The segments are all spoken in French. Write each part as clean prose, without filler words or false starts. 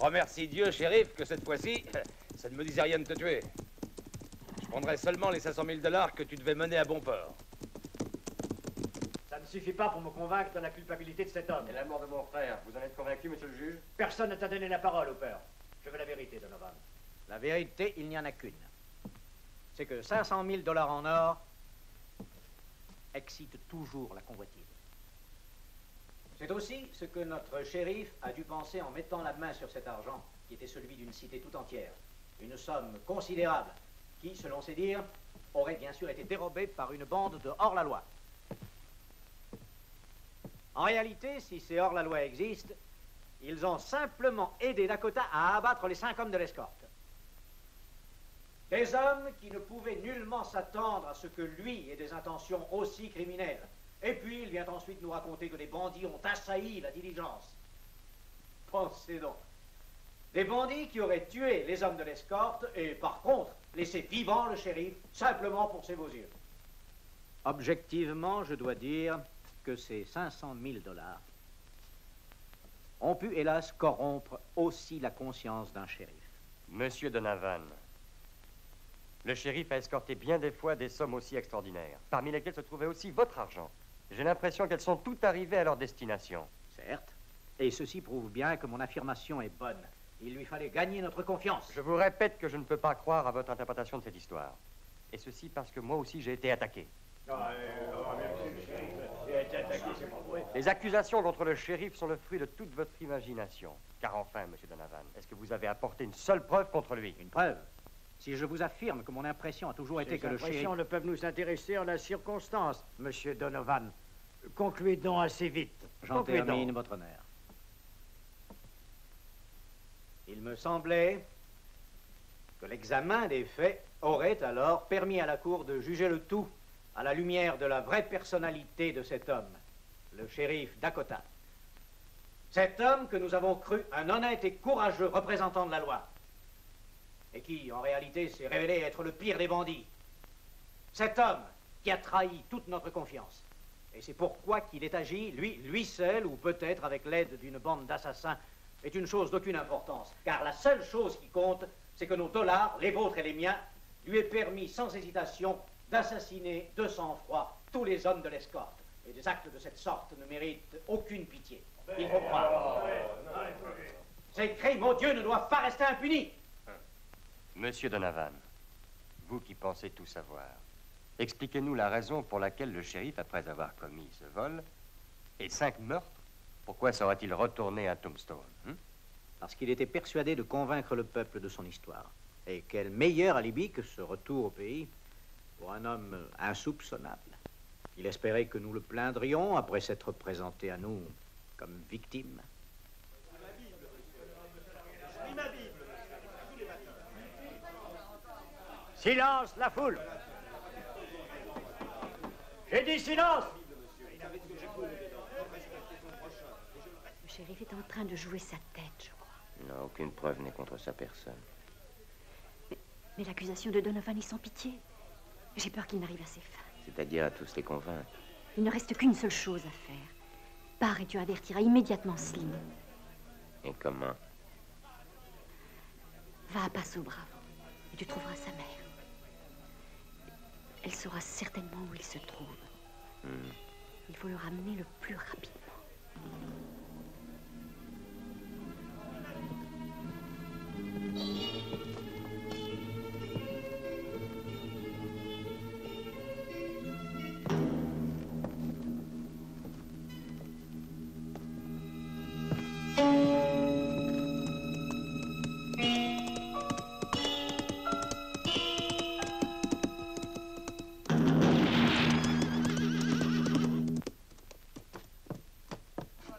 remercie Dieu, shérif, que cette fois-ci, ça ne me disait rien de te tuer. Je prendrai seulement les 500 000 $ que tu devais mener à bon port. Ça ne suffit pas pour me convaincre de la culpabilité de cet homme. Et la mort de mon frère, vous en êtes convaincu, monsieur le juge? Personne ne t'a donné la parole, Hooper. Je veux la vérité, Donovan. La vérité, il n'y en a qu'une. C'est que 500 000 $ en or excite toujours la convoitise. C'est aussi ce que notre shérif a dû penser en mettant la main sur cet argent, qui était celui d'une cité tout entière. Une somme considérable, qui, selon ses dires, aurait bien sûr été dérobée par une bande de hors-la-loi. En réalité, si ces hors-la-loi existent, ils ont simplement aidé Dakota à abattre les 5 hommes de l'escorte. Des hommes qui ne pouvaient nullement s'attendre à ce que lui ait des intentions aussi criminelles. Et puis, il vient ensuite nous raconter que des bandits ont assailli la diligence. Pensez donc. Des bandits qui auraient tué les hommes de l'escorte et, par contre, laissé vivant le shérif, simplement pour ses beaux yeux. Objectivement, je dois dire que ces 500 000 $ ont pu, hélas, corrompre aussi la conscience d'un shérif. Monsieur Donovan, le shérif a escorté bien des fois des sommes aussi extraordinaires, parmi lesquelles se trouvait aussi votre argent. J'ai l'impression qu'elles sont toutes arrivées à leur destination. Certes, et ceci prouve bien que mon affirmation est bonne. Il lui fallait gagner notre confiance. Je vous répète que je ne peux pas croire à votre interprétation de cette histoire. Et ceci parce que moi aussi j'ai été attaqué. Les accusations contre le shérif sont le fruit de toute votre imagination. Car enfin, monsieur Donovan, est-ce que vous avez apporté une seule preuve contre lui? Une preuve? Si je vous affirme que mon impression a toujours été que le shérif... Ces impressions ne peuvent nous intéresser en la circonstance, monsieur Donovan. Concluez donc assez vite. J'en termine, votre honneur. Il me semblait que l'examen des faits aurait alors permis à la Cour de juger le tout à la lumière de la vraie personnalité de cet homme, le shérif Dakota. Cet homme que nous avons cru un honnête et courageux représentant de la loi, et qui, en réalité, s'est révélé être le pire des bandits. Cet homme qui a trahi toute notre confiance. Et c'est pourquoi qu'il est agi, lui seul, ou peut-être avec l'aide d'une bande d'assassins, est une chose d'aucune importance. Car la seule chose qui compte, c'est que nos dollars, les vôtres et les miens, lui aient permis sans hésitation d'assassiner de sang-froid tous les hommes de l'escorte. Et des actes de cette sorte ne méritent aucune pitié. Il faut croire. Ces crimes, mon Dieu, ne doivent pas rester impunis. Monsieur Donovan, vous qui pensez tout savoir, expliquez-nous la raison pour laquelle le shérif, après avoir commis ce vol et 5 meurtres, pourquoi serait-il retourné à Tombstone? Parce qu'il était persuadé de convaincre le peuple de son histoire. Et quel meilleur alibi que ce retour au pays pour un homme insoupçonnable. Il espérait que nous le plaindrions après s'être présenté à nous comme victime. Silence, la foule! J'ai dit silence! Le shérif est en train de jouer sa tête, je crois. Non, aucune preuve n'est contre sa personne. Mais l'accusation de Donovan est sans pitié. J'ai peur qu'il n'arrive à ses fins. C'est-à-dire à tous les convaincre. Il ne reste qu'une seule chose à faire. Pars et tu avertiras immédiatement Slim. Et comment? Va à Paso Bravo et tu trouveras sa mère. Elle saura certainement où il se trouve. Il faut le ramener le plus rapidement.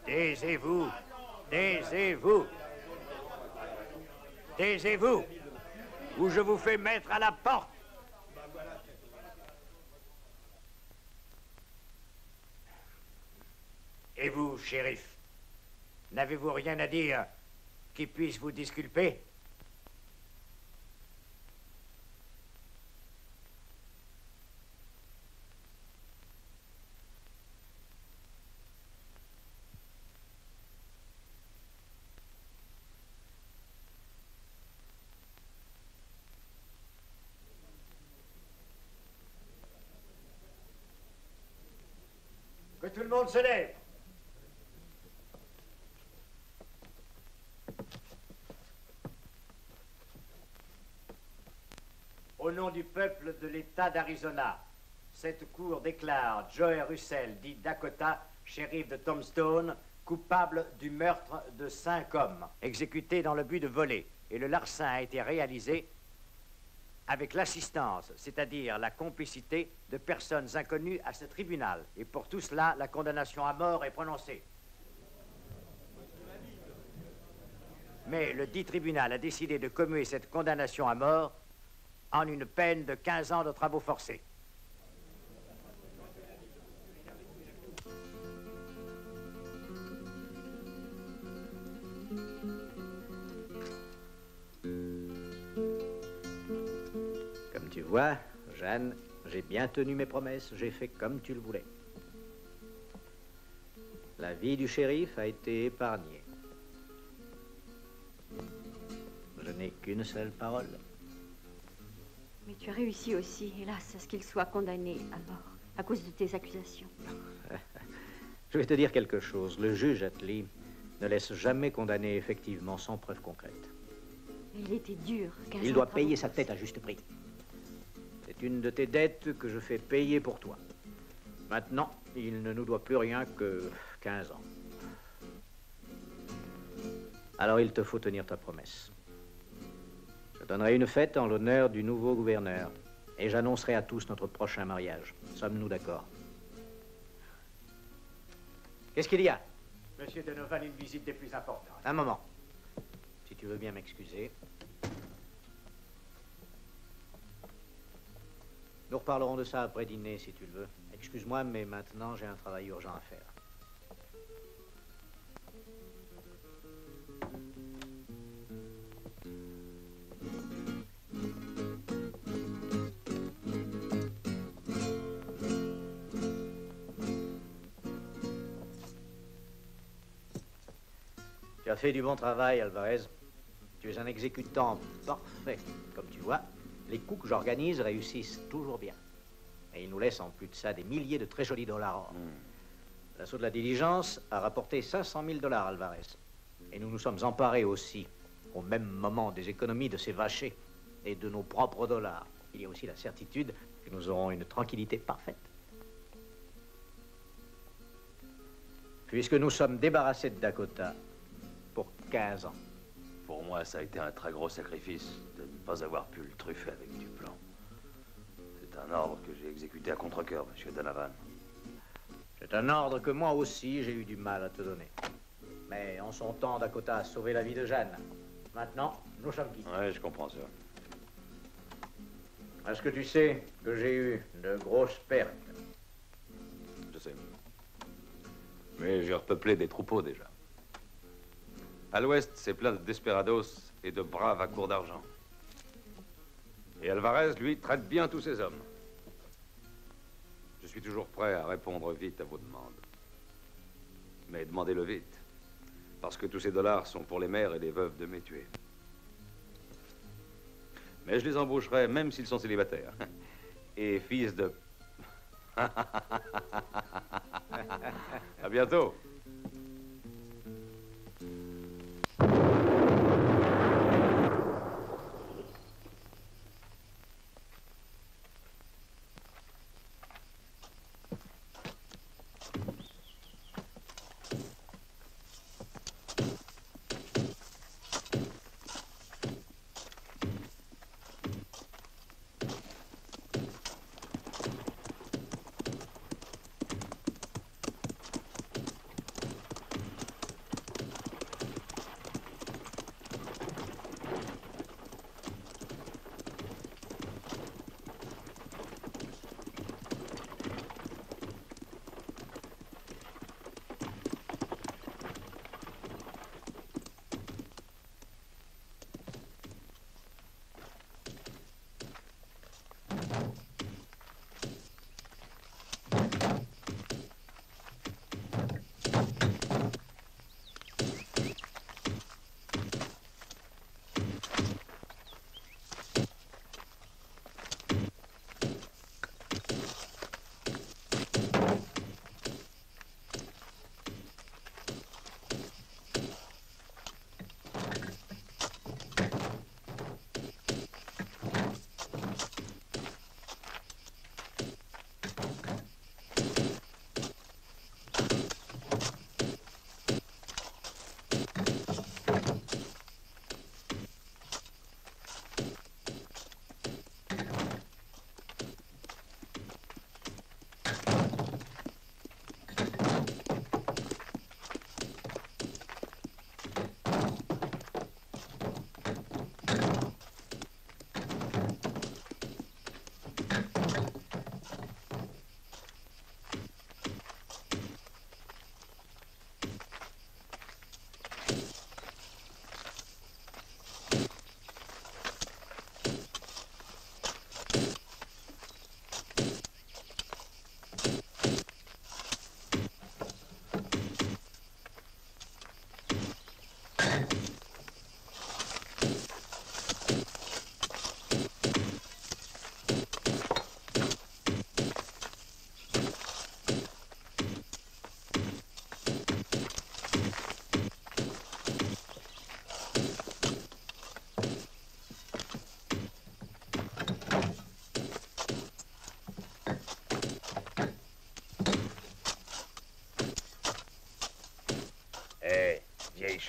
Taisez-vous, taisez-vous, taisez-vous, ou je vous fais mettre à la porte. Et vous, shérif, n'avez-vous rien à dire qui puisse vous disculper? le monde se lève. Au nom du peuple de l'État d'Arizona, cette cour déclare Joey Russell, dit Dakota, shérif de Tombstone, coupable du meurtre de 5 hommes, exécutés dans le but de voler. Et le larcin a été réalisé avec l'assistance, c'est-à-dire la complicité de personnes inconnues à ce tribunal. Et pour tout cela, la condamnation à mort est prononcée. Mais le dit tribunal a décidé de commuer cette condamnation à mort en une peine de 15 ans de travaux forcés. Comme tu vois, Jeanne, j'ai bien tenu mes promesses, j'ai fait comme tu le voulais. La vie du shérif a été épargnée. Je n'ai qu'une seule parole. Mais tu as réussi aussi, hélas, à ce qu'il soit condamné à mort, à cause de tes accusations. Je vais te dire quelque chose. Le juge Attlee ne laisse jamais condamner effectivement sans preuve concrète. Il était dur. Il doit payer sa tête à juste prix. C'est une de tes dettes que je fais payer pour toi. Maintenant, il ne nous doit plus rien que 15 ans. Alors il te faut tenir ta promesse. Je donnerai une fête en l'honneur du nouveau gouverneur et j'annoncerai à tous notre prochain mariage. Sommes-nous d'accord? Qu'est-ce qu'il y a? Monsieur Donovan, une visite des plus importantes. Un moment. Si tu veux bien m'excuser. Nous reparlerons de ça après dîner, si tu le veux. Excuse-moi, mais maintenant, j'ai un travail urgent à faire. Tu as fait du bon travail, Alvarez. Tu es un exécutant parfait. Comme tu vois, les coups que j'organise réussissent toujours bien. Et ils nous laissent en plus de ça des milliers de très jolis dollars. L'assaut de la diligence a rapporté 500 000 $, Alvarez. Et nous nous sommes emparés aussi, au même moment, des économies de ces vachers et de nos propres dollars. Il y a aussi la certitude que nous aurons une tranquillité parfaite. Puisque nous sommes débarrassés de Dakota pour 15 ans. Pour moi, ça a été un très gros sacrifice de ne pas avoir pu le truffer avec du plan. C'est un ordre que j'ai exécuté à contre-cœur, monsieur Donovan. C'est un ordre que moi aussi j'ai eu du mal à te donner. Mais en son temps, Dakota a sauvé la vie de Jeanne. Maintenant, nous sommes quittes. Ouais, je comprends ça. Est-ce que tu sais que j'ai eu de grosses pertes? Je sais. Mais j'ai repeuplé des troupeaux déjà. À l'ouest, c'est plein de desperados et de braves à court d'argent. Et Alvarez, lui, traite bien tous ses hommes. Je suis toujours prêt à répondre vite à vos demandes. Mais demandez-le vite. Parce que tous ces dollars sont pour les mères et les veuves de mes tués. Mais je les embaucherai même s'ils sont célibataires. Et fils de... À bientôt.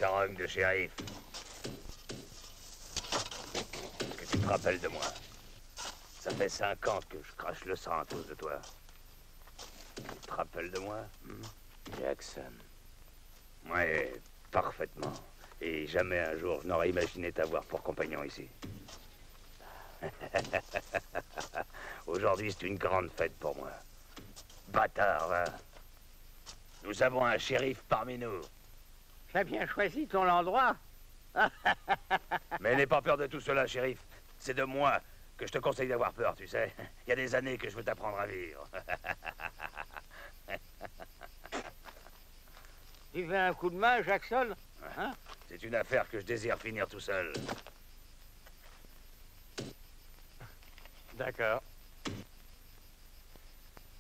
charogne de shérif. Est-ce que tu te rappelles de moi? Ça fait 5 ans que je crache le sang à cause de toi. Tu te rappelles de moi? Jackson. Ouais, parfaitement. Et jamais un jour je n'aurais imaginé t'avoir pour compagnon ici. Aujourd'hui, c'est une grande fête pour moi. Bâtard, va. Nous avons un shérif parmi nous. Tu as bien choisi ton endroit. Mais n'aie pas peur de tout cela, shérif. C'est de moi que je te conseille d'avoir peur, tu sais. Il y a des années que je veux t'apprendre à vivre. Tu veux un coup de main, Jackson? Hein? C'est une affaire que je désire finir tout seul. D'accord.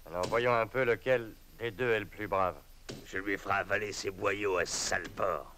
Alors voyons un peu lequel des deux est le plus brave. Je lui ferai avaler ses boyaux à ce sale porc.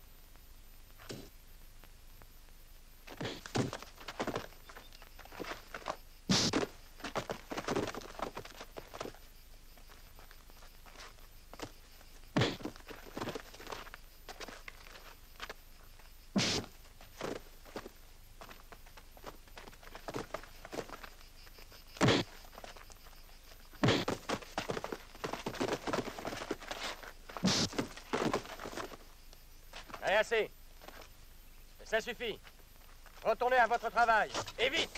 Allez, assez. Ça suffit. Retournez à votre travail. Et vite!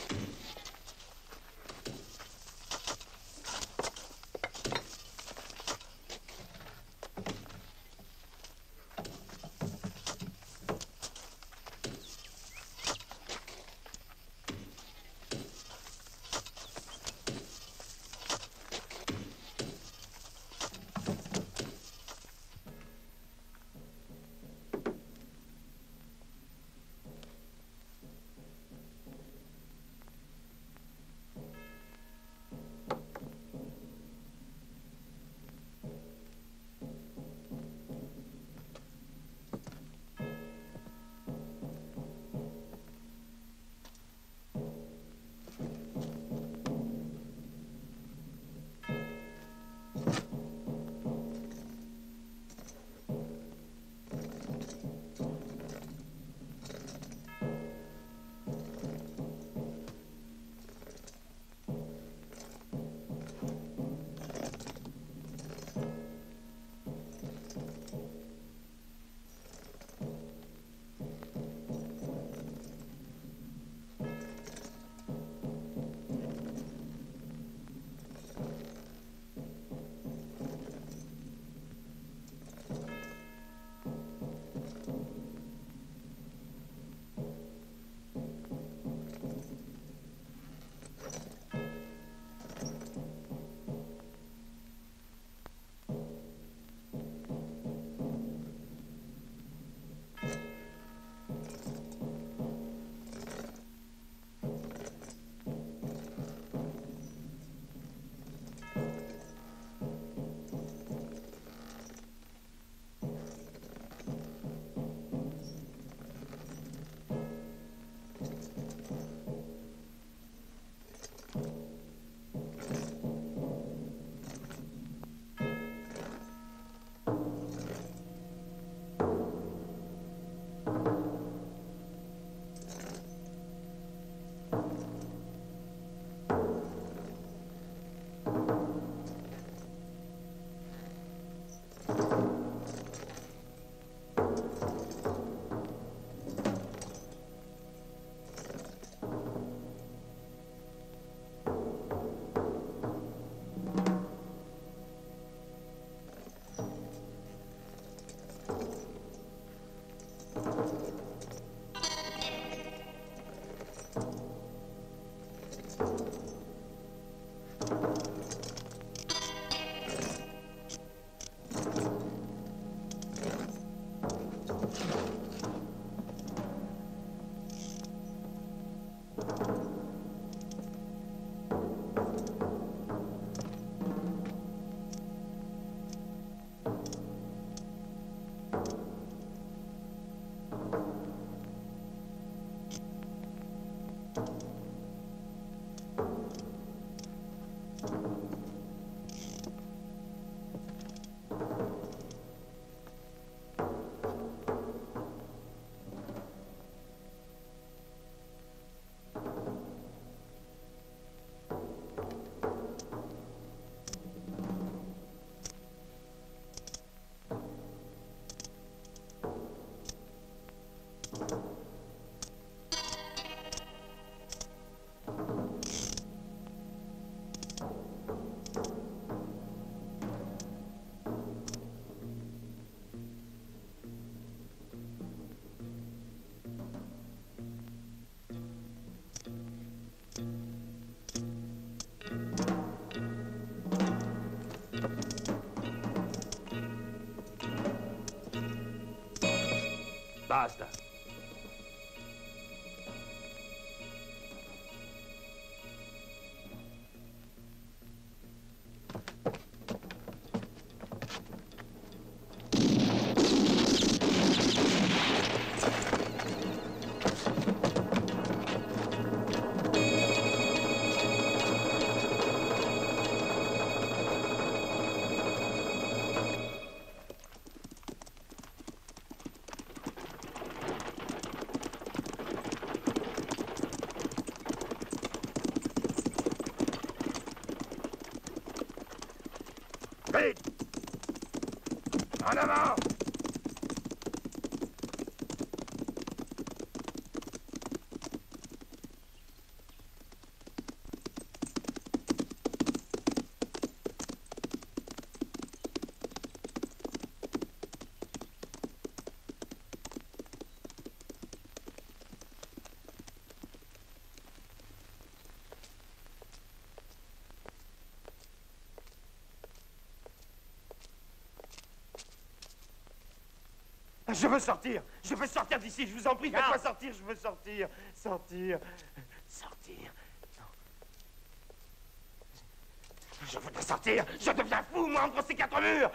Basta. Vite! En avant! Je veux sortir d'ici, je vous en prie, faites-moi sortir, je veux sortir, sortir. Non. Je voudrais sortir, je deviens fou, moi, entre ces quatre murs.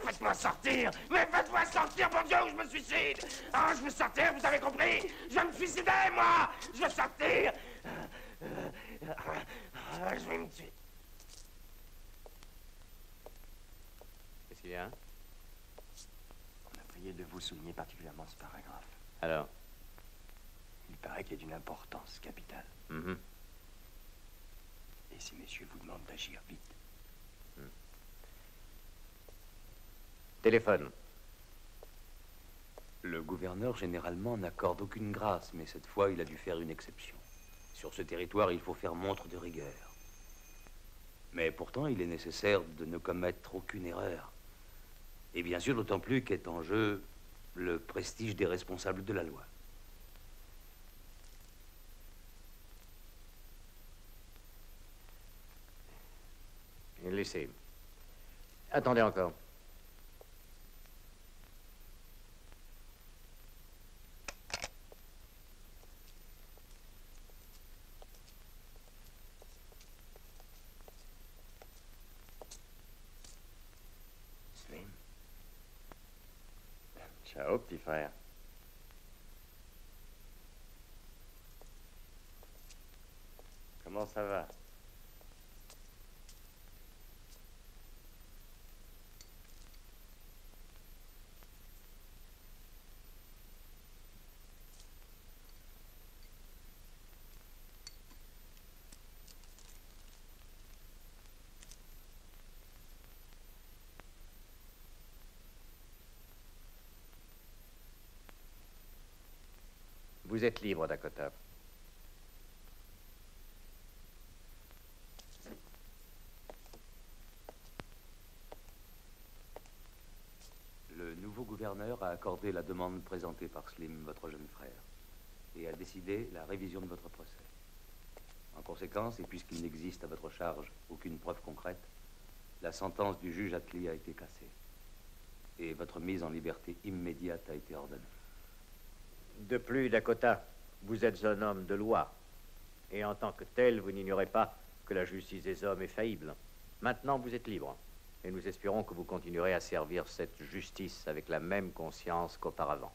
Faites-moi sortir, mais faites-moi sortir, mon Dieu, ou je me suicide. Ah, je veux sortir, vous avez compris? Je vais me suicider, moi. Je veux sortir. Je vais me tuer. Qu'est-ce qu'il y a? De vous souligner particulièrement ce paragraphe. Alors? Il paraît qu'il est d'une importance capitale. Et ces messieurs vous demandent d'agir vite. Téléphone. Le gouverneur, généralement, n'accorde aucune grâce, mais cette fois, il a dû faire une exception. Sur ce territoire, il faut faire montre de rigueur. Mais pourtant, il est nécessaire de ne commettre aucune erreur. Et bien sûr, d'autant plus qu'est en jeu le prestige des responsables de la loi. Laissez. Attendez encore. Ciao, petit frère. Comment ça va? Vous êtes libre, Dakota. Le nouveau gouverneur a accordé la demande présentée par Slim, votre jeune frère, et a décidé la révision de votre procès. En conséquence, et puisqu'il n'existe à votre charge aucune preuve concrète, la sentence du juge Attlee a été cassée, et votre mise en liberté immédiate a été ordonnée. De plus, Dakota, vous êtes un homme de loi. Et en tant que tel, vous n'ignorez pas que la justice des hommes est faillible. Maintenant, vous êtes libre. Et nous espérons que vous continuerez à servir cette justice avec la même conscience qu'auparavant.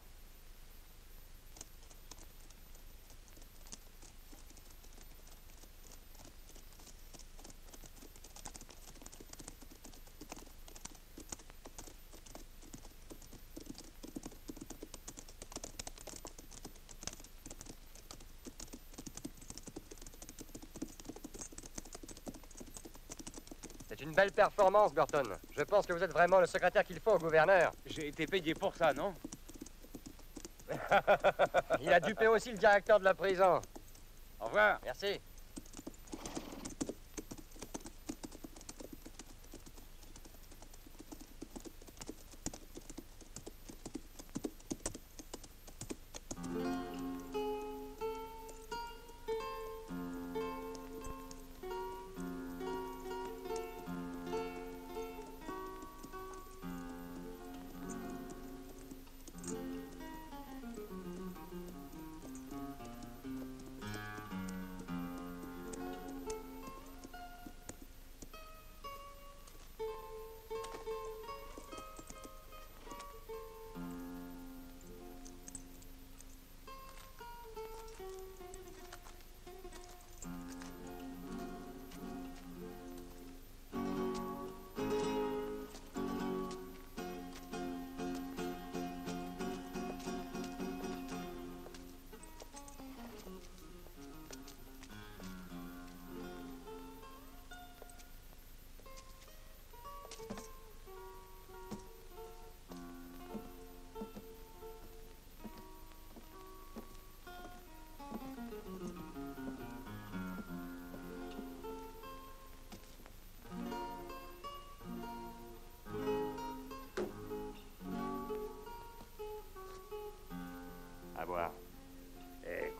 C'est une belle performance, Burton. Je pense que vous êtes vraiment le secrétaire qu'il faut au gouverneur. J'ai été payé pour ça, non? Il a dupé aussi le directeur de la prison. Au revoir. Merci.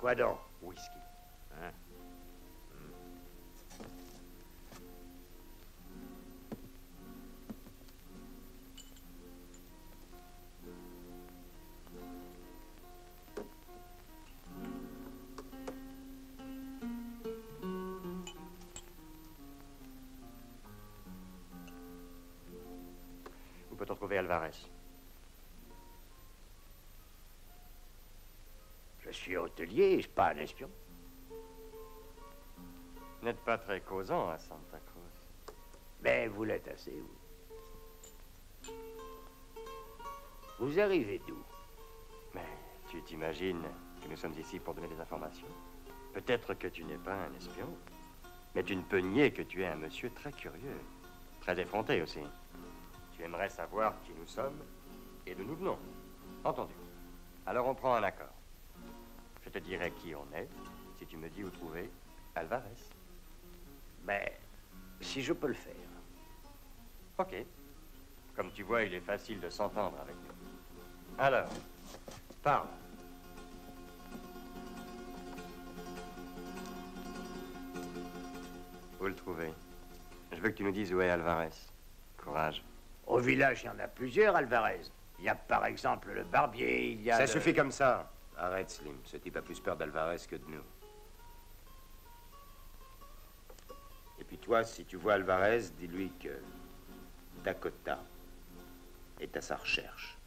Quoi donc? Whisky. Hein? Où peut-on trouver Alvarez? Je suis hôtelier, je suis pas un espion. Vous n'êtes pas très causant à Santa Cruz. Mais vous l'êtes assez, vous. Vous arrivez d'où? Mais tu t'imagines que nous sommes ici pour donner des informations? Peut-être que tu n'es pas un espion, mais tu ne peux nier que tu es un monsieur très curieux, très effronté aussi. Tu aimerais savoir qui nous sommes et d'où nous venons. Entendu. Alors on prend un accord. Je te dirai qui on est si tu me dis où trouver Alvarez. Mais si je peux le faire. Ok. Comme tu vois, il est facile de s'entendre avec nous. Alors, parle. Où le trouver? Je veux que tu nous dises où est Alvarez. Courage. Au village, il y en a plusieurs, Alvarez. Il y a par exemple le barbier, il y a... Ça suffit comme ça. Arrête, Slim. Ce type a plus peur d'Alvarez que de nous. Et puis toi, si tu vois Alvarez, dis-lui que Dakota est à sa recherche.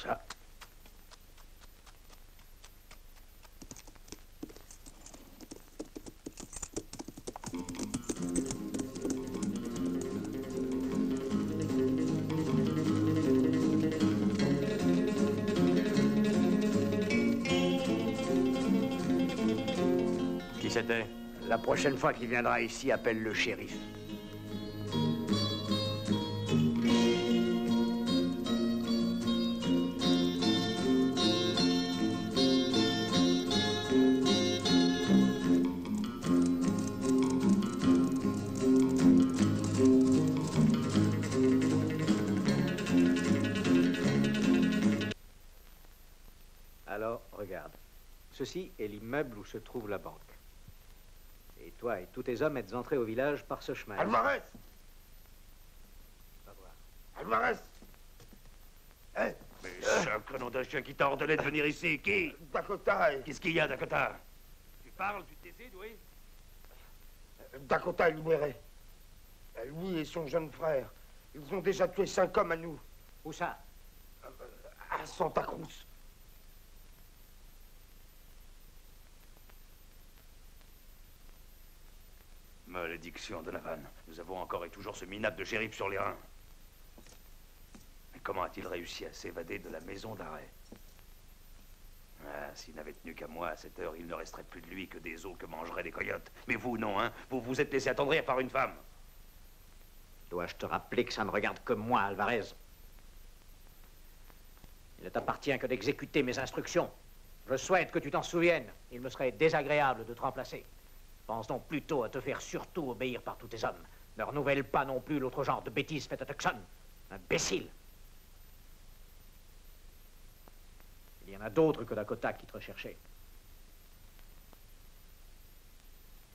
Ça. Qui c'était? La prochaine fois qu'il viendra ici, appelle le shérif. Alors, regarde. Ceci est l'immeuble où se trouve la banque. Et toi et tous tes hommes êtes entrés au village par ce chemin. Alvarez! Va voir. Alvarez! Hein? Mais sacre nom d'un chien qui t'a ordonné de venir ici, qui? Dakota Qu'est-ce qu'il y a, Dakota? Tu parles, tu décides, oui? Dakota est libéré. Lui et son jeune frère. Ils ont déjà tué 5 hommes à nous. Où ça? À Santa Cruz. Malédiction, Donovan. Nous avons encore et toujours ce minable de shérif sur les reins. Mais comment a-t-il réussi à s'évader de la maison d'arrêt? Ah, s'il n'avait tenu qu'à moi à cette heure, il ne resterait plus de lui que des os que mangeraient des coyotes. Mais vous, non, hein? Vous vous êtes laissé attendrir par une femme. Dois-je te rappeler que ça ne regarde que moi, Alvarez? Il ne t'appartient que d'exécuter mes instructions. Je souhaite que tu t'en souviennes. Il me serait désagréable de te remplacer. Pense donc plutôt à te faire surtout obéir par tous tes hommes. Ne renouvelle pas non plus l'autre genre de bêtises faites à Tucson. Imbécile. Il y en a d'autres que Dakota qui te recherchaient.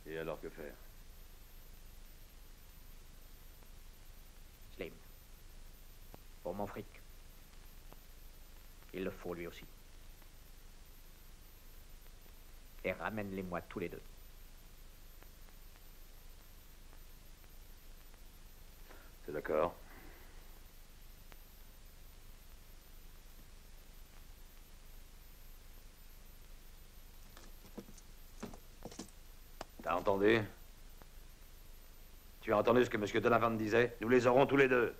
Et alors que faire? Slim. Pour mon fric. Il le faut lui aussi. Et ramène-les-moi tous les deux. C'est d'accord. T'as entendu? Tu as entendu ce que M. Donovan disait? Nous les aurons tous les deux.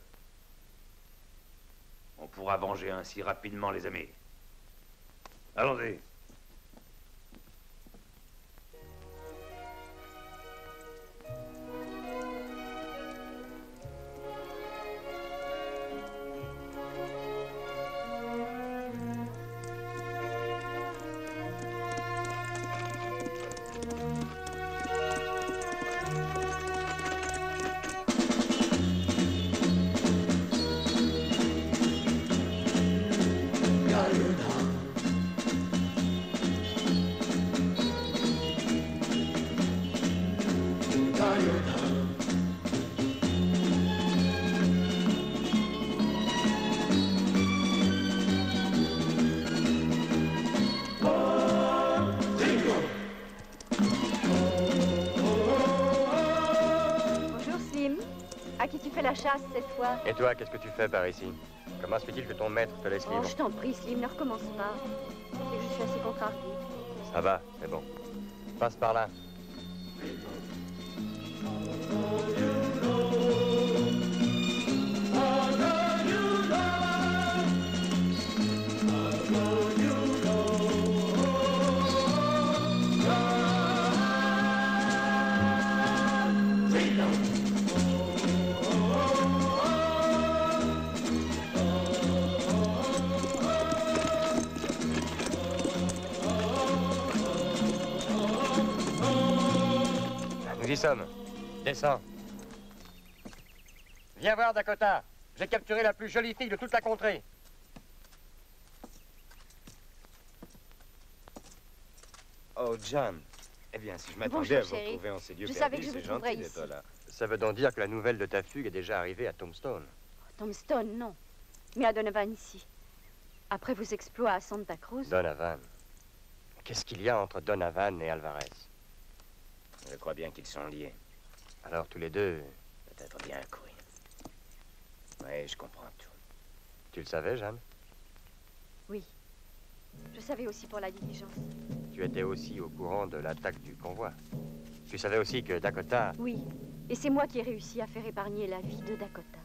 On pourra venger ainsi rapidement les amis. Allons-y. La chasse cette fois. Et toi, qu'est-ce que tu fais par ici? Comment se fait-il que ton maître te laisse libre? Oh, je t'en prie, Slim, ne recommence pas. C'est que je suis assez contrariée. Ça va, c'est bon. Passe par là. Nous y sommes. Descends. Viens voir, Dakota. J'ai capturé la plus jolie fille de toute la contrée. Oh, John. Eh bien, si je m'attendais Bonjour, à vous chérie. retrouver en ces lieux Je savais perdus, que je c'est vous trouverais gentil d'être ici. là. Ça veut donc dire que la nouvelle de ta fugue est déjà arrivée à Tombstone. Tombstone, non. Mais à Donovan ici. Après vos exploits à Santa Cruz. Donovan. Qu'est-ce qu'il y a entre Donovan et Alvarez? Je crois bien qu'ils sont liés. Alors tous les deux... Peut-être bien que oui. Oui, je comprends tout. Tu le savais, Jeanne? Oui. Je savais aussi pour la diligence. Tu étais aussi au courant de l'attaque du convoi. Tu savais aussi que Dakota... Oui. Et c'est moi qui ai réussi à faire épargner la vie de Dakota.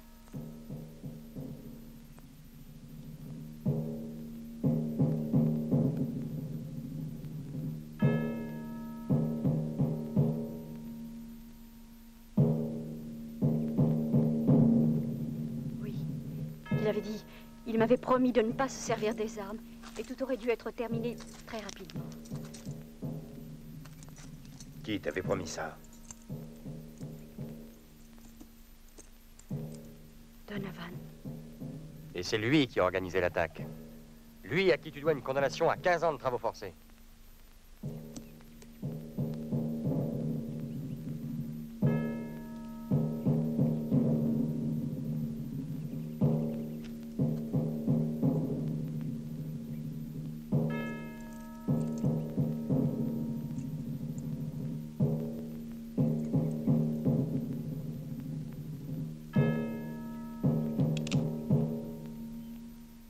Il m'avait promis de ne pas se servir des armes, et tout aurait dû être terminé très rapidement. Qui t'avait promis ça? Donovan. Et c'est lui qui a organisé l'attaque. Lui à qui tu dois une condamnation à 15 ans de travaux forcés.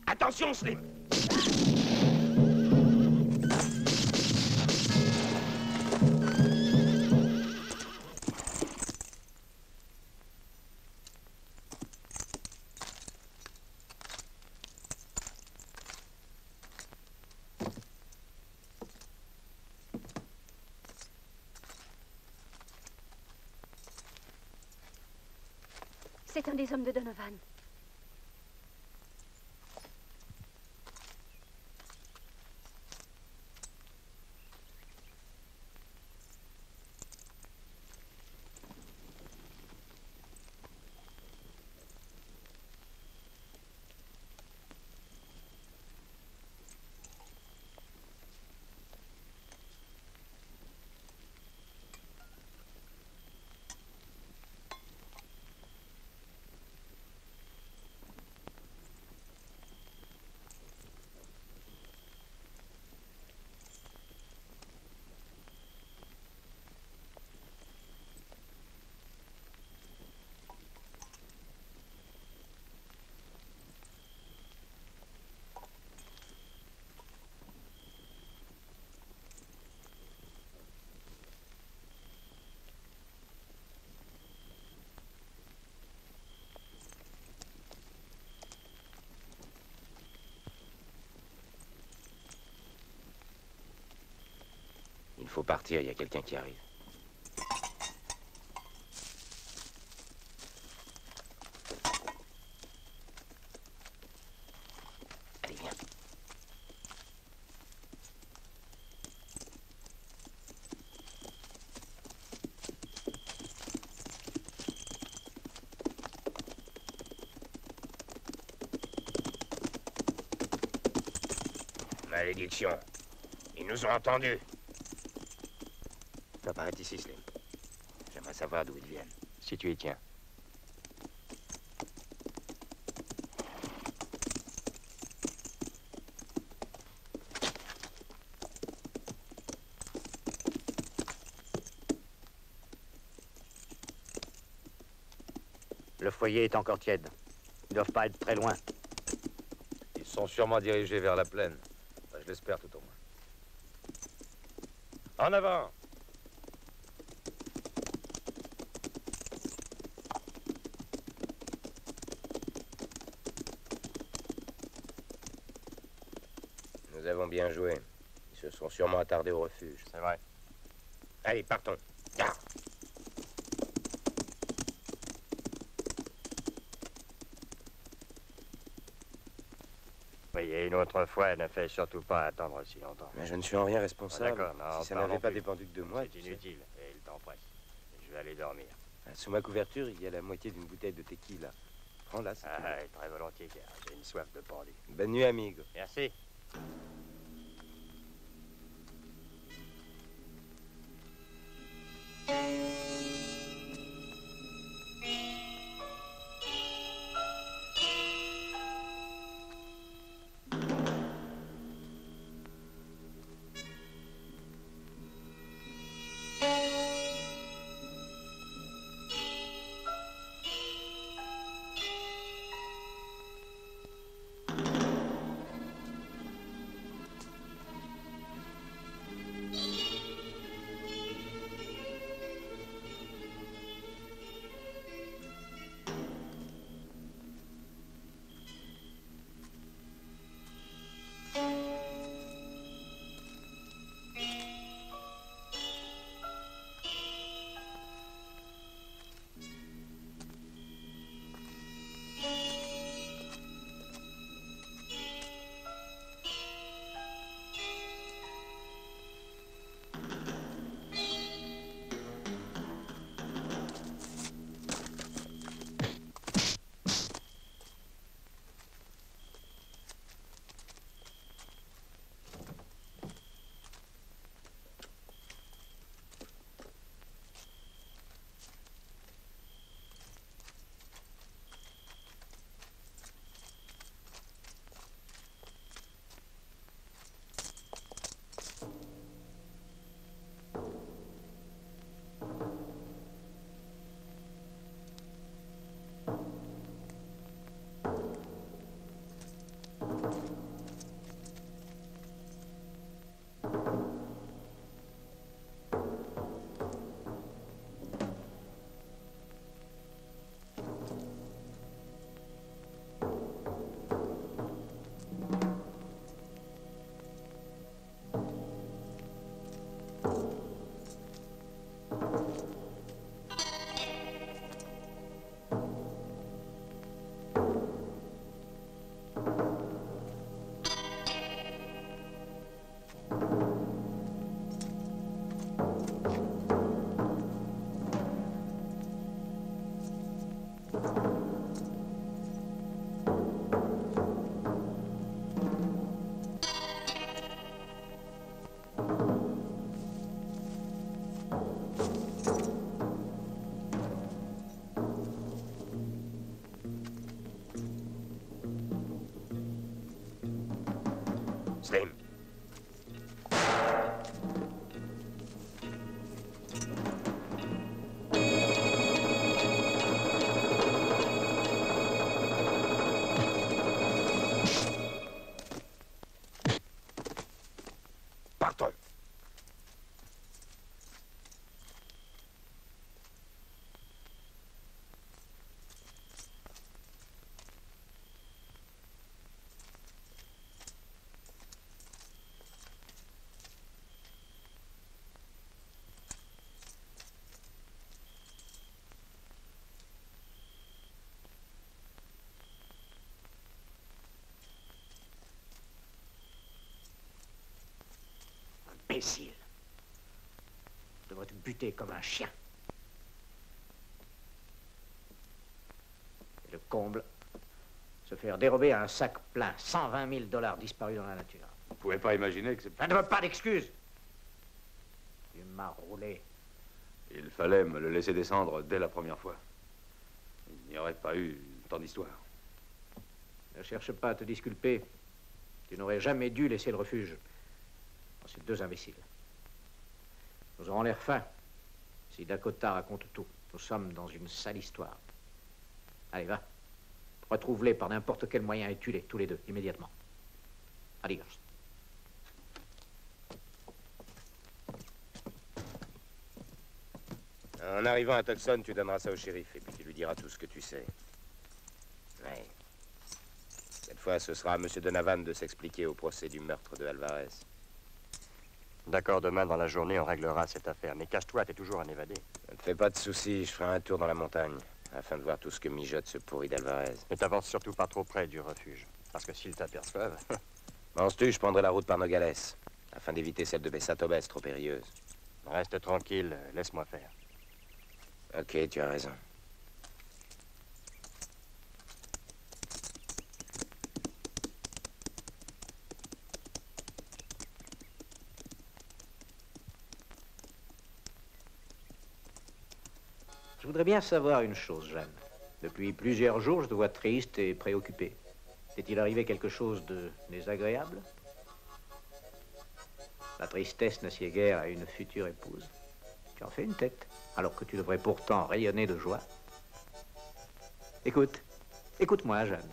Attention, Slim! C'est un des hommes de Donovan. Il faut partir, il y a quelqu'un qui arrive. Allez, viens. Malédiction. Ils nous ont entendus. Ça paraît ici, Slim. J'aimerais savoir d'où ils viennent. Si tu y tiens. Le foyer est encore tiède. Ils doivent pas être très loin. Ils sont sûrement dirigés vers la plaine. Enfin, je l'espère tout au moins. En avant! Nous avons bien joué. Ils se sont sûrement attardés au refuge. C'est vrai. Allez, partons. Ah. Oui, et une autre fois, ne fais surtout pas attendre si longtemps. Mais je ne suis en rien responsable. D'accord, non, si ça parlons n'avait pas plus. dépendu que de moi. C'est tu sais. inutile, et le temps presse. Je vais aller dormir. Sous ma couverture, il y a la moitié d'une bouteille de tequila. Prends-la, si tu veux. Très volontiers, car j'ai une soif de pendu. Bonne nuit, amigo. Merci. carton. Imbécile. Je devrais te buter comme un chien. Et le comble, se faire dérober un sac plein, 120 000 $ disparus dans la nature. Vous pouvez pas imaginer que c'est... Ça ne veut pas d'excuses. Tu m'as roulé. Il fallait me le laisser descendre dès la première fois. Il n'y aurait pas eu tant d'histoires. Ne cherche pas à te disculper. Tu n'aurais jamais dû laisser le refuge. Ces deux imbéciles. Nous aurons l'air fins si Dakota raconte tout. Nous sommes dans une sale histoire. Allez, va. Retrouve-les par n'importe quel moyen et tue-les, tous les deux, immédiatement. Adios. En arrivant à Tucson, tu donneras ça au shérif et puis tu lui diras tout ce que tu sais. Ouais. Cette fois, ce sera à M. Donovan de s'expliquer au procès du meurtre de Alvarez. D'accord, demain dans la journée, on réglera cette affaire. Mais cache-toi, t'es toujours un évadé. Ne te fais pas de soucis, je ferai un tour dans la montagne afin de voir tout ce que mijote ce pourri d'Alvarez. Mais t'avances surtout pas trop près du refuge. Parce que s'ils t'aperçoivent... Penses-tu, je prendrai la route par Nogales afin d'éviter celle de Bessatobes, trop périlleuse. Reste tranquille, laisse-moi faire. Ok, tu as raison. Je voudrais bien savoir une chose, Jeanne. Depuis plusieurs jours, je te vois triste et préoccupée. T'est-il arrivé quelque chose de désagréable? La tristesse n'assied guère à une future épouse. Tu en fais une tête, alors que tu devrais pourtant rayonner de joie. Écoute, écoute-moi, Jeanne.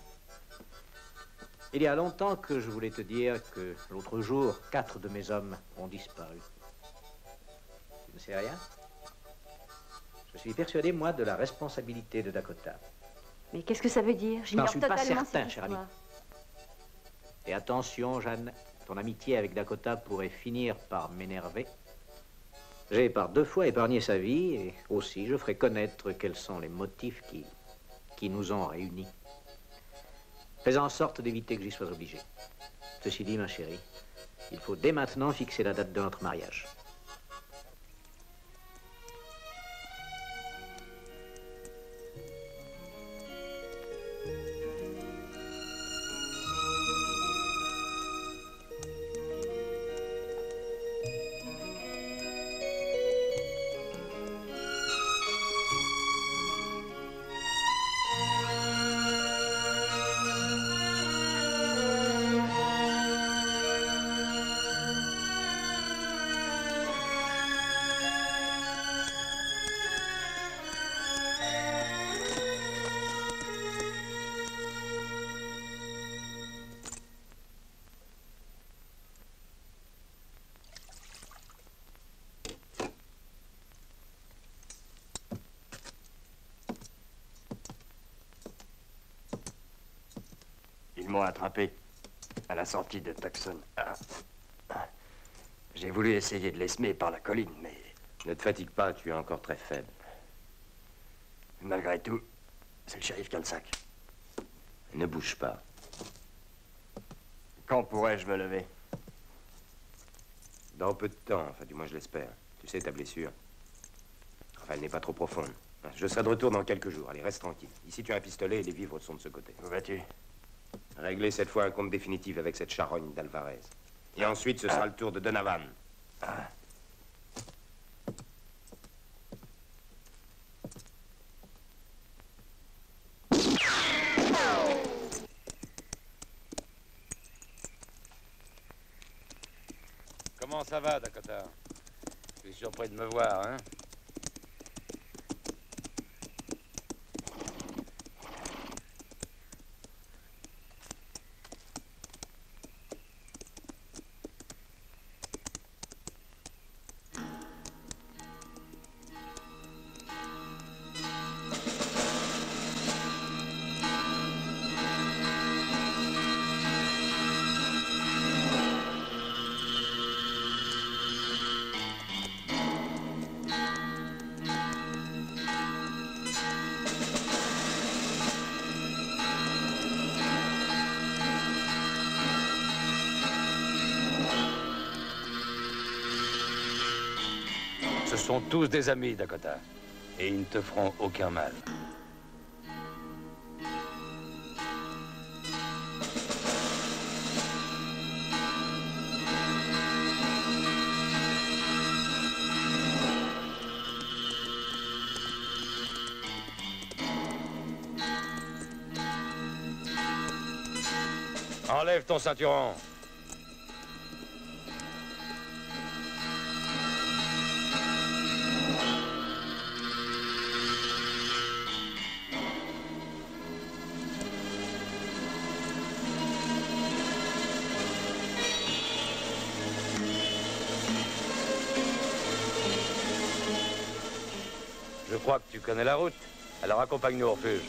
Il y a longtemps que je voulais te dire que l'autre jour, 4 de mes hommes ont disparu. Tu ne sais rien? Je suis persuadé, moi, de la responsabilité de Dakota. Mais qu'est-ce que ça veut dire? Je n'en suis pas totalement certain, cette cher ami. histoire. Et attention, Jeanne, ton amitié avec Dakota pourrait finir par m'énerver. J'ai par 2 fois épargné sa vie, et aussi je ferai connaître quels sont les motifs qui nous ont réunis. Fais en sorte d'éviter que j'y sois obligé. Ceci dit, ma chérie, il faut dès maintenant fixer la date de notre mariage. Ils m'ont attrapé à la sortie de Tucson. J'ai voulu essayer de les semer par la colline, mais... Ne te fatigue pas, tu es encore très faible. Malgré tout, c'est le shérif qui a le sac. Ne bouge pas. Quand pourrais-je me lever? Dans peu de temps, enfin du moins je l'espère. Tu sais, ta blessure. Enfin, elle n'est pas trop profonde. Je serai de retour dans quelques jours. Allez, reste tranquille. Ici, tu as un pistolet et les vivres sont de ce côté. Où vas-tu? Régler cette fois un compte définitif avec cette charogne d'Alvarez. Et ensuite, ce sera le tour de Donovan. Comment ça va, Dakota? Tu es surpris de me voir, hein? Ce sont tous des amis, Dakota. Et ils ne te feront aucun mal. Enlève ton ceinturon. Je crois que tu connais la route. Alors accompagne-nous au refuge.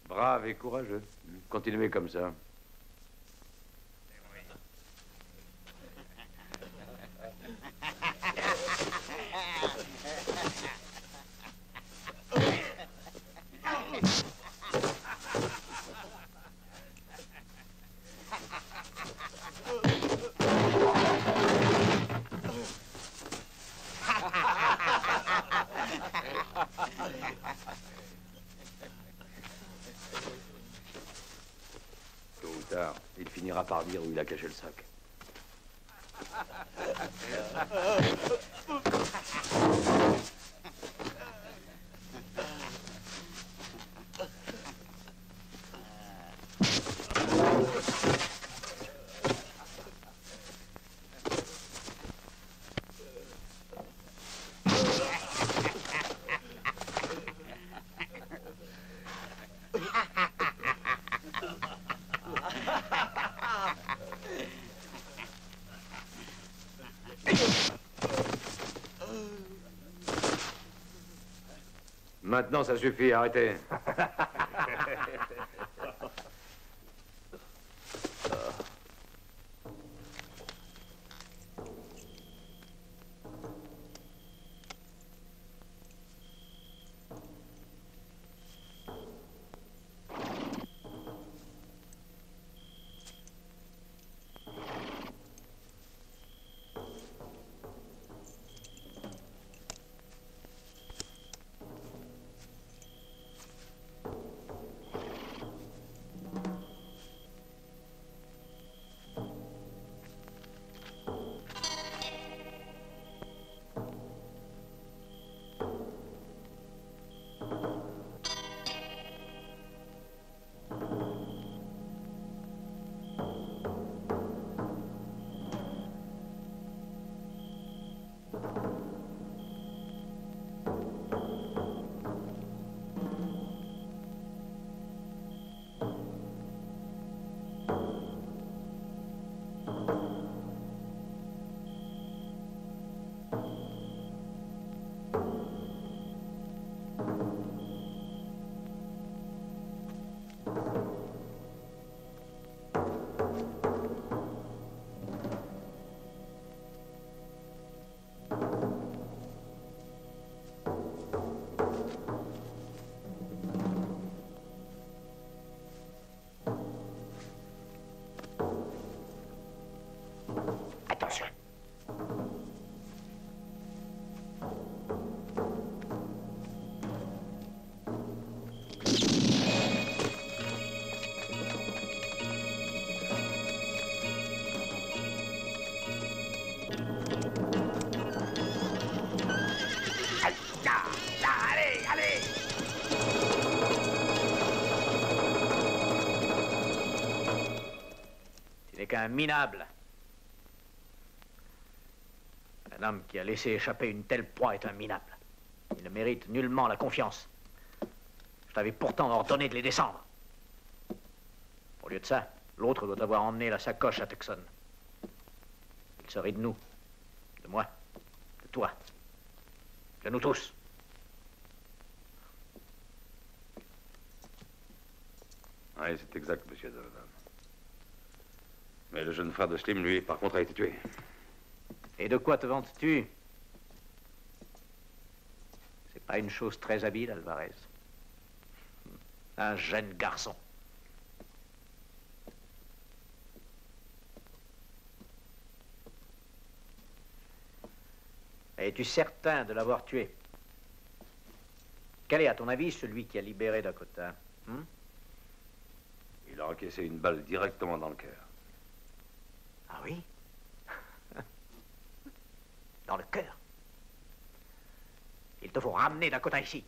Brave et courageux. Continuez comme ça. Tôt ou tard, il finira par dire où il a caché le sac. Maintenant, ça suffit, arrêtez. qu'un minable. Un homme qui a laissé échapper une telle proie est un minable. Il ne mérite nullement la confiance. Je t'avais pourtant ordonné de les descendre. Au lieu de ça, l'autre doit avoir emmené la sacoche à Tucson. Il serait de nous, de moi, de toi, de nous tous. Oui, c'est exact, monsieur Donovan. Mais le jeune frère de Slim, lui, par contre, a été tué. Et de quoi te vantes-tu? C'est pas une chose très habile, Alvarez. Un jeune garçon. Es-tu certain de l'avoir tué? Quel est, à ton avis, celui qui a libéré Dakota? Il a encaissé une balle directement dans le cœur. Ah oui? Dans le cœur. Il te faut ramener Dakota ici.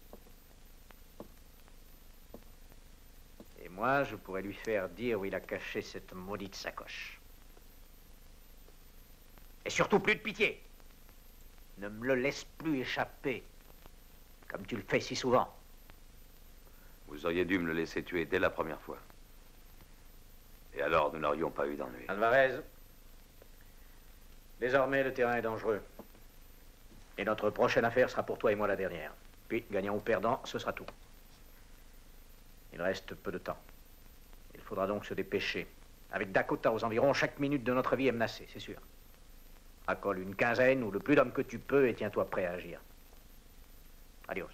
Et moi, je pourrais lui faire dire où il a caché cette maudite sacoche. Et surtout, plus de pitié. Ne me le laisse plus échapper, comme tu le fais si souvent. Vous auriez dû me le laisser tuer dès la première fois. Et alors, nous n'aurions pas eu d'ennui. Alvarez, désormais, le terrain est dangereux. Et notre prochaine affaire sera pour toi et moi la dernière. Puis, gagnant ou perdant, ce sera tout. Il reste peu de temps. Il faudra donc se dépêcher. Avec Dakota aux environs, chaque minute de notre vie est menacée, c'est sûr. Accole une quinzaine ou le plus d'hommes que tu peux et tiens-toi prêt à agir. Adios.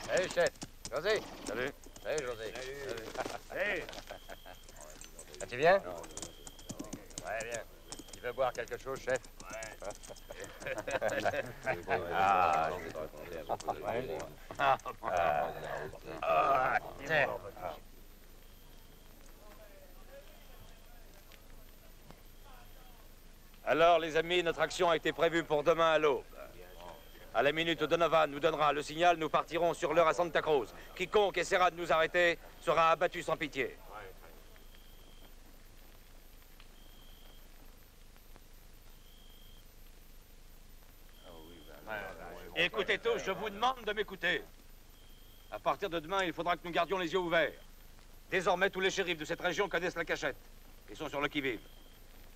Salut, chef. José. Salut. Salut, José. Salut. Vas-tu bien? Ouais, bien. Tu veux boire quelque chose, chef? Ouais. Tiens. Alors, les amis, notre action a été prévue pour demain à l'aube. À la minute où Donovan nous donnera le signal, nous partirons sur l'heure à Santa Cruz. Quiconque essaiera de nous arrêter sera abattu sans pitié. Écoutez tous, je vous demande de m'écouter. À partir de demain, il faudra que nous gardions les yeux ouverts. Désormais, tous les shérifs de cette région connaissent la cachette et sont sur le qui-vive.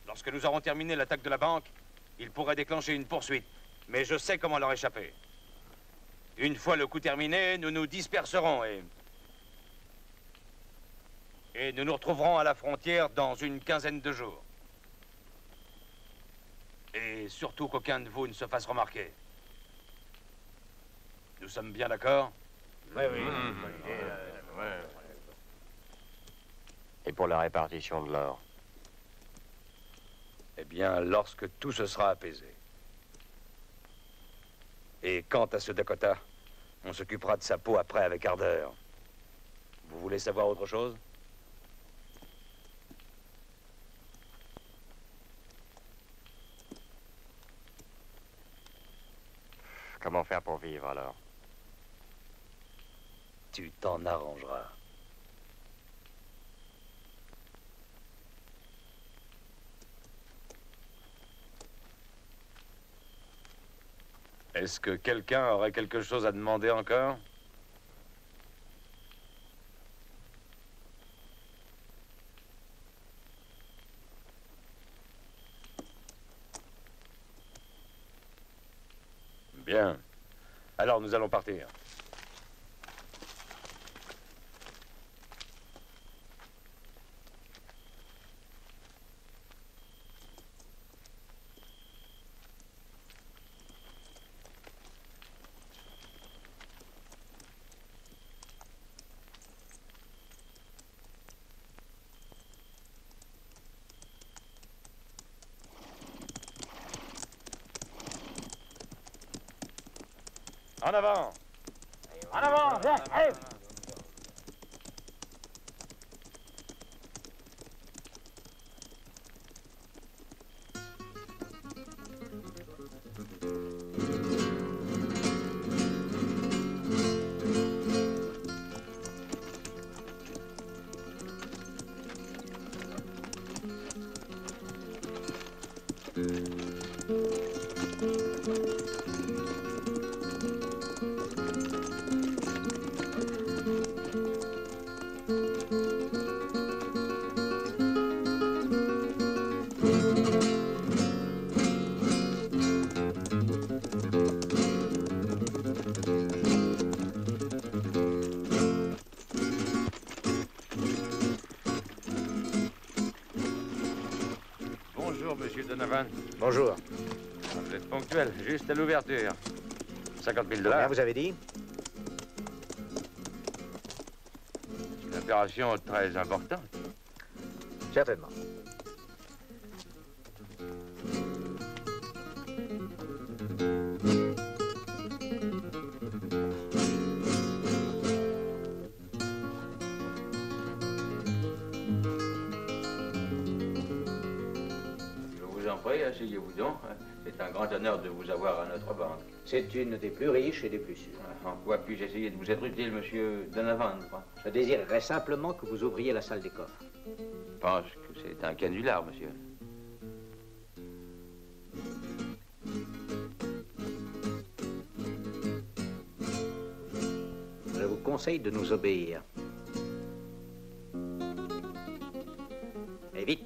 Lorsque nous aurons terminé l'attaque de la banque, ils pourraient déclencher une poursuite. Mais je sais comment leur échapper. Une fois le coup terminé, nous nous disperserons et nous nous retrouverons à la frontière dans une quinzaine de jours. Et surtout qu'aucun de vous ne se fasse remarquer. Nous sommes bien d'accord? Oui, oui. Et pour la répartition de l'or? Eh bien, lorsque tout se sera apaisé. Et quant à ce Dakota, on s'occupera de sa peau après avec ardeur. Vous voulez savoir autre chose? Comment faire pour vivre, alors? Tu t'en arrangeras. Est-ce que quelqu'un aurait quelque chose à demander encore? Bien. Alors, nous allons partir. En avant! En avant, viens, allez! Bonjour, monsieur Donovan. Bonjour. Vous êtes ponctuel, juste à l'ouverture. 50 000 $. Combien vous avez dit? Une opération très importante. Certainement. Entrez, asseyez-vous donc. C'est un grand honneur de vous avoir à notre banque. C'est une des plus riches et des plus sûres. En quoi puis-je essayer de vous être utile, monsieur Donovan? Je désirerais simplement que vous ouvriez la salle des coffres. Je pense que c'est un canular, monsieur. Je vous conseille de nous obéir. Et vite.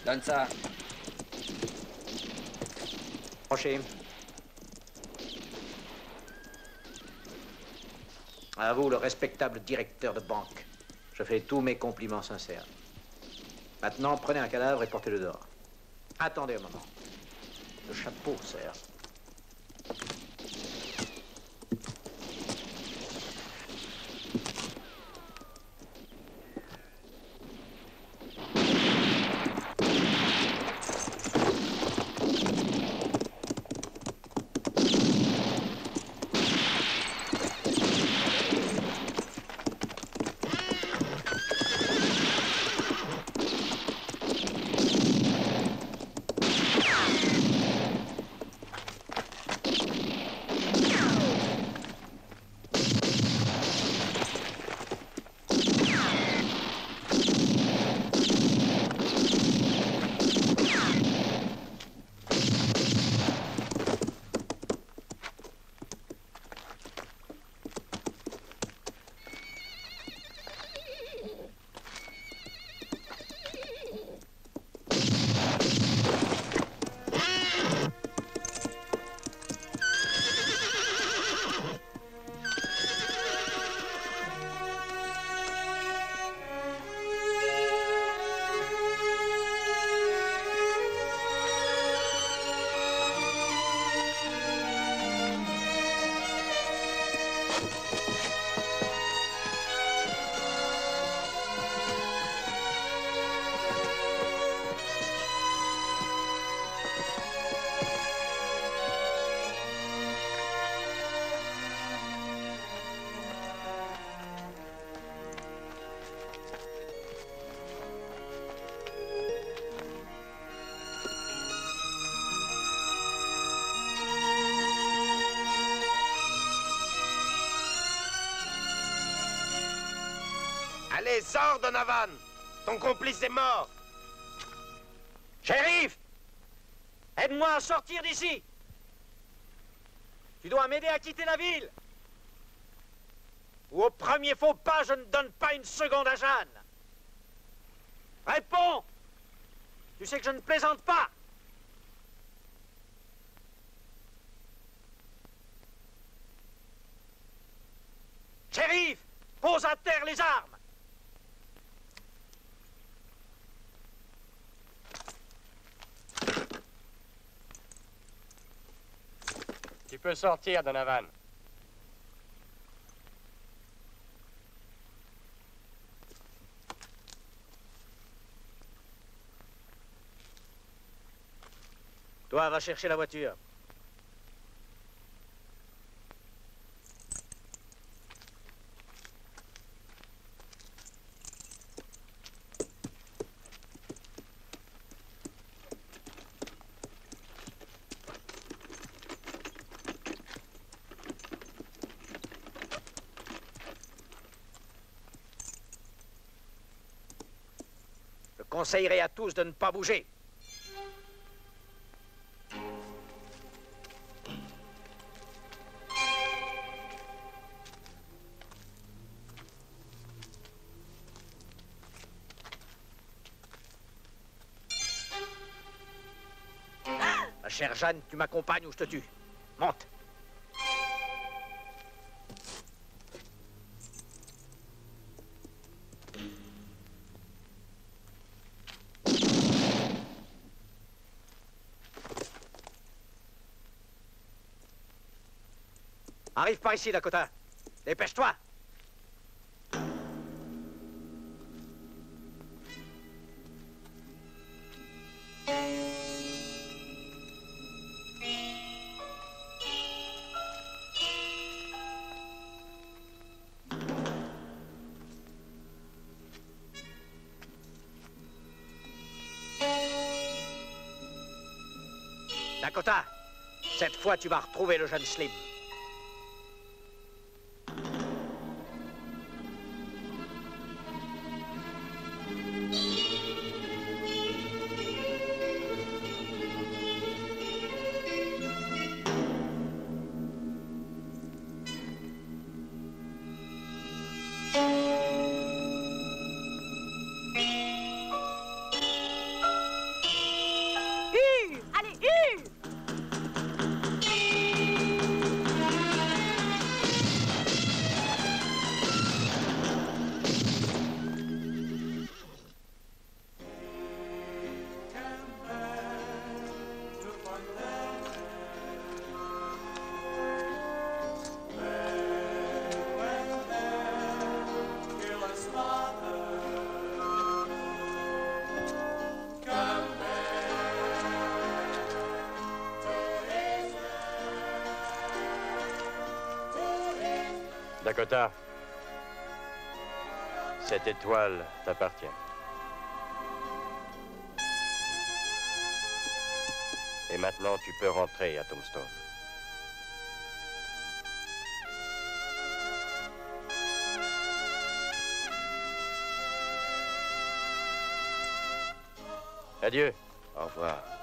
Donne ça. Approchez. À vous, le respectable directeur de banque. Je fais tous mes compliments sincères. Maintenant, prenez un cadavre et portez-le dehors. Attendez un moment. Le chapeau, sir. Allez, sors, Donovan! Ton complice est mort! Shérif! Aide-moi à sortir d'ici! Tu dois m'aider à quitter la ville! Ou au premier faux pas, je ne donne pas une seconde à Jeanne! Réponds! Tu sais que je ne plaisante pas! Shérif! Pose à terre les armes! Tu peux sortir, Donovan. Toi, va chercher la voiture. Je conseillerais à tous de ne pas bouger. Ma chère Jeanne, tu m'accompagnes ou je te tue. Monte. Arrive par ici, Dakota. Dépêche-toi. Dakota, cette fois, tu vas retrouver le jeune Slim. Dakota, cette étoile t'appartient. Et maintenant, tu peux rentrer à Tombstone. Adieu. Au revoir.